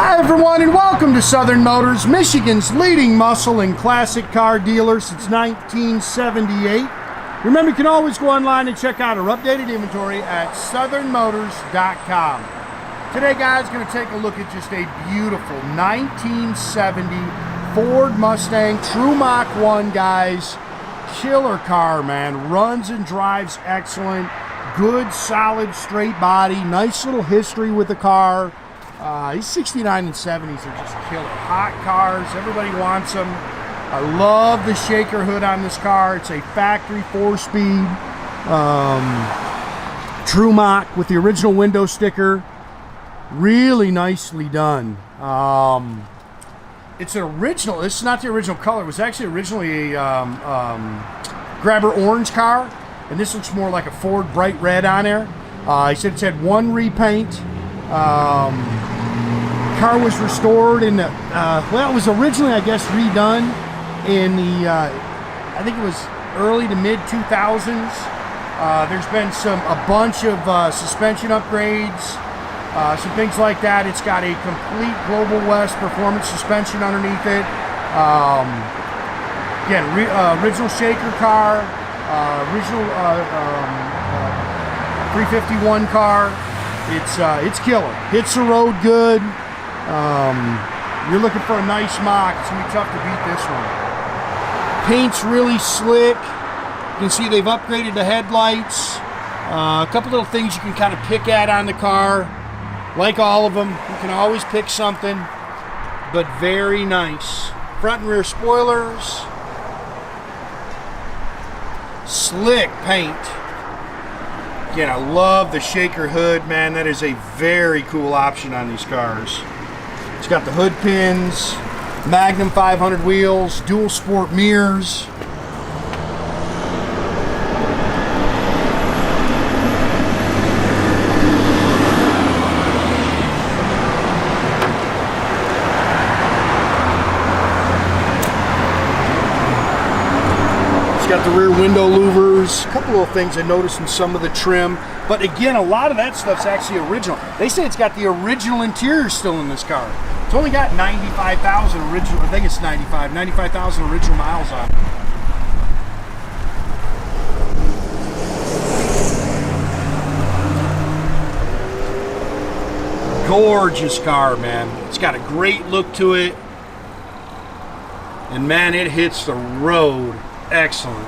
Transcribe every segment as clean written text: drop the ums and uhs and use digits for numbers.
Hi everyone and welcome to Southern Motors, Michigan's leading muscle and classic car dealer since 1978. Remember, you can always go online and check out our updated inventory at southernmotors.com. Today, guys, going to take a look at just a beautiful 1970 Ford Mustang True Mach 1, guys. Killer car, man. Runs and drives excellent. Good, solid, straight body. Nice little history with the car. These 69 and 70s are just killer. Hot cars. Everybody wants them. I love the shaker hood on this car. It's a factory 4-speed True Mach with the original window sticker. Really nicely done. It's an original. This is not the original color. It was actually originally a grabber orange car, and this looks more like a Ford bright red on there. He said it's had one repaint. Car was restored in the, well, it was originally, I guess, redone in the, I think it was early to mid 2000s. There's been a bunch of suspension upgrades, some things like that. It's got a complete Global West performance suspension underneath it. Again, original shaker car, original 351 car. It's killer. Hits the road good. You're looking for a nice Mach. It's gonna be tough to beat this one. Paint's really slick. You can see they've upgraded the headlights. A couple little things you can kind of pick at on the car. Like all of them, you can always pick something, but very nice. Front and rear spoilers. Slick paint. Again, I love the shaker hood, man. That is a very cool option on these cars. It's got the hood pins, Magnum 500 wheels, dual sport mirrors. Got the rear window louvers, a couple little things I noticed in some of the trim, but again, a lot of that stuff's actually original. They say it's got the original interior still in this car. It's only got 95,000 original, I think it's 95,000 original miles on it. Gorgeous car, man. It's got a great look to it, and man, it hits the road. Excellent.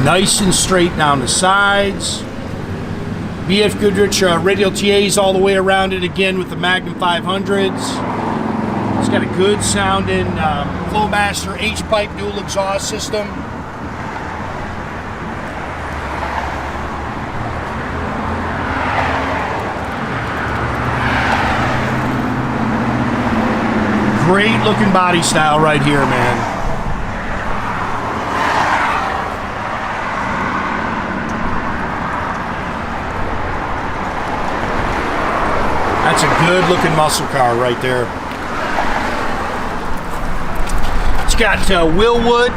Nice and straight down the sides. BF Goodrich Radial TAs all the way around it again with the Magnum 500s. It's got a good sounding Flowmaster H-pipe dual exhaust system. Great looking body style right here, man. That's a good looking muscle car right there. It's got Wilwood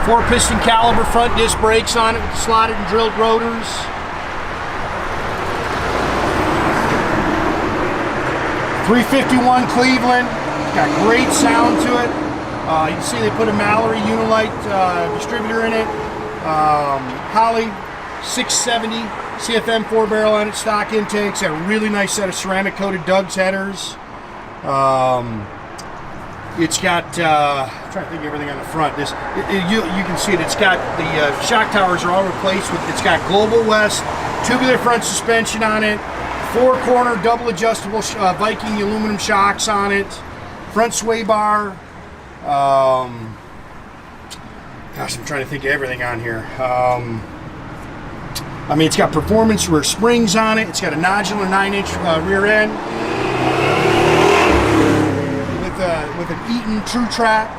4-piston caliper front disc brakes on it with slotted and drilled rotors. .351 Cleveland. Got great sound to it. You can see they put a Mallory Unilite distributor in it. Holley 670 CFM 4-barrel on it, stock intakes. Got a really nice set of ceramic coated Doug's headers. It's got, I'm trying to think of everything on the front. You can see it. It's got the shock towers are all replaced with. It's got Global West tubular front suspension on it. 4-corner double adjustable Viking aluminum shocks on it. Front sway bar. Gosh, I'm trying to think of everything on here. I mean, it's got performance rear springs on it. It's got a nodular 9-inch rear end with an Eaton True Track.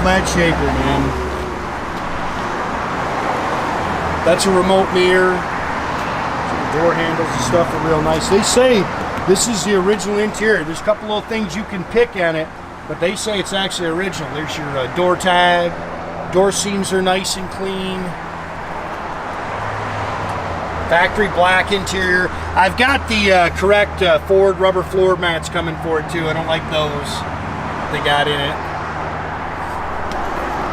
flat shaper, man. That's a remote mirror. So the door handles and stuff are real nice. They say this is the original interior. There's a couple little things you can pick on it, but they say it's actually original. There's your door tag. Door seams are nice and clean. Factory black interior. I've got the correct Ford rubber floor mats coming for it too. I don't like those they got in it.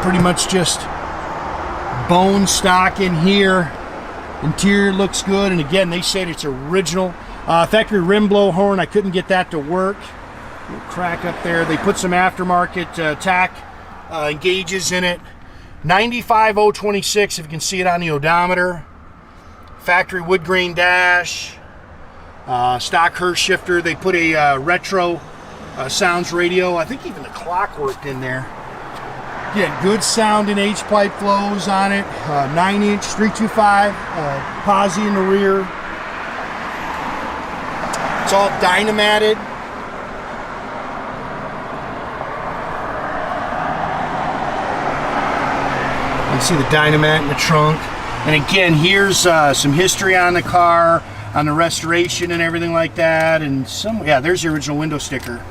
Pretty much just bone stock in here. Interior looks good, and again, they said it's original. Factory rim blow horn. I couldn't get that to work. Little crack up there. They put some aftermarket tach gauges in it. 95026, if you can see it on the odometer. Factory wood grain dash. Stock Hurst shifter. They put a retro sounds radio. I think even the clock worked in there. Yeah, good sound in H-pipe flows on it. 9-inch 325 posi in the rear. It's all dynomated. You can see the Dynomat in the trunk. And again, here's some history on the car, on the restoration and everything like that. And some, yeah, there's the original window sticker.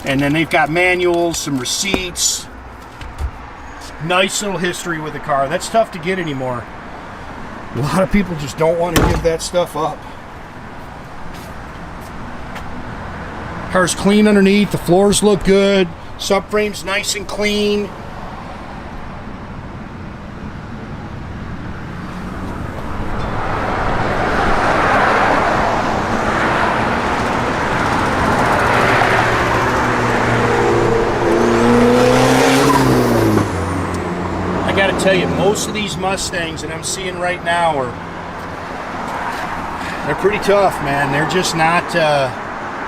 And then they've got manuals, some receipts. Nice little history with the car. That's tough to get anymore. A lot of people just don't want to give that stuff up. Car's clean underneath. The floors look good. Subframe's nice and clean. Tell you, most of these Mustangs that I'm seeing right now they're pretty tough, man. They're just not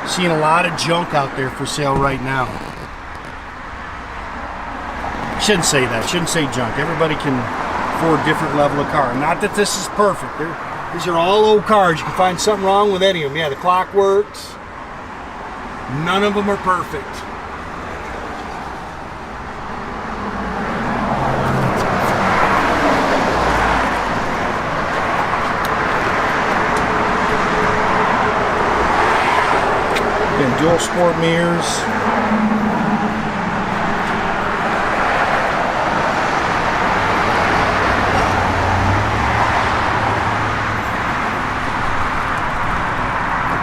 seeing a lot of junk out there for sale right now. Shouldn't say that. Shouldn't say junk. Everybody can afford a different level of car. Not that this is perfect. These are all old cars. You can find something wrong with any of them. Yeah, the clock works. None of them are perfect. Dual sport mirrors.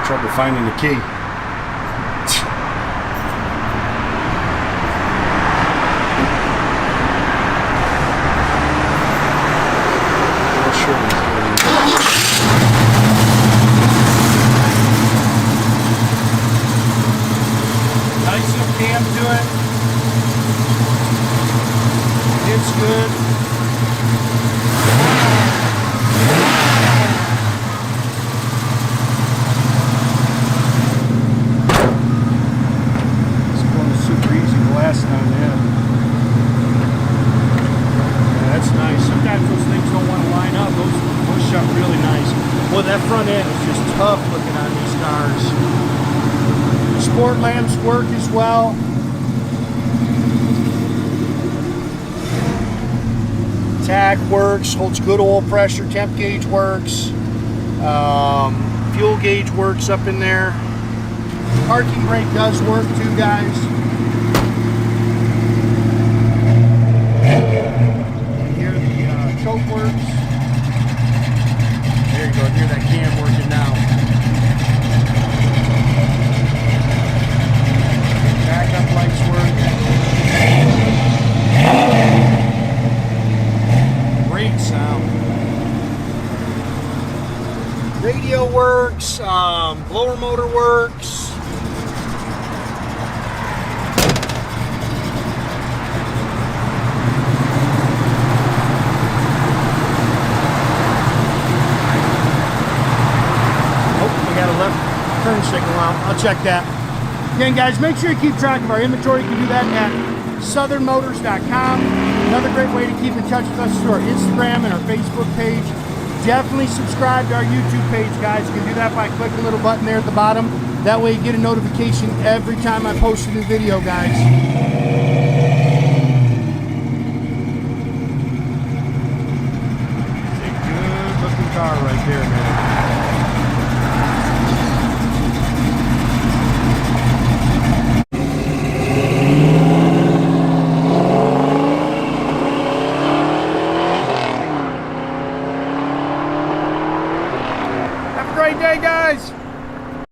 Trouble finding the key. Cam to it. It's good. It's going super easy blasting on that. Yeah, that's nice. Sometimes those things don't want to line up. Those shut really nice. Boy, that front end is just tough looking on these cars. Sport lamps work as well. Tach works, holds good oil pressure, temp gauge works. Fuel gauge works up in there. Parking brake does work too, guys. And here the choke works. There you go, hear that cam working now. Backup lights work. Great sound. Radio works. Blower motor works. Oh, we got a left turn signal out. I'll check that. Again, guys, make sure you keep track of our inventory. You can do that at southernmotors.com. Another great way to keep in touch with us is through our Instagram and our Facebook page. Definitely subscribe to our YouTube page, guys. You can do that by clicking the little button there at the bottom. That way you get a notification every time I post a new video, guys.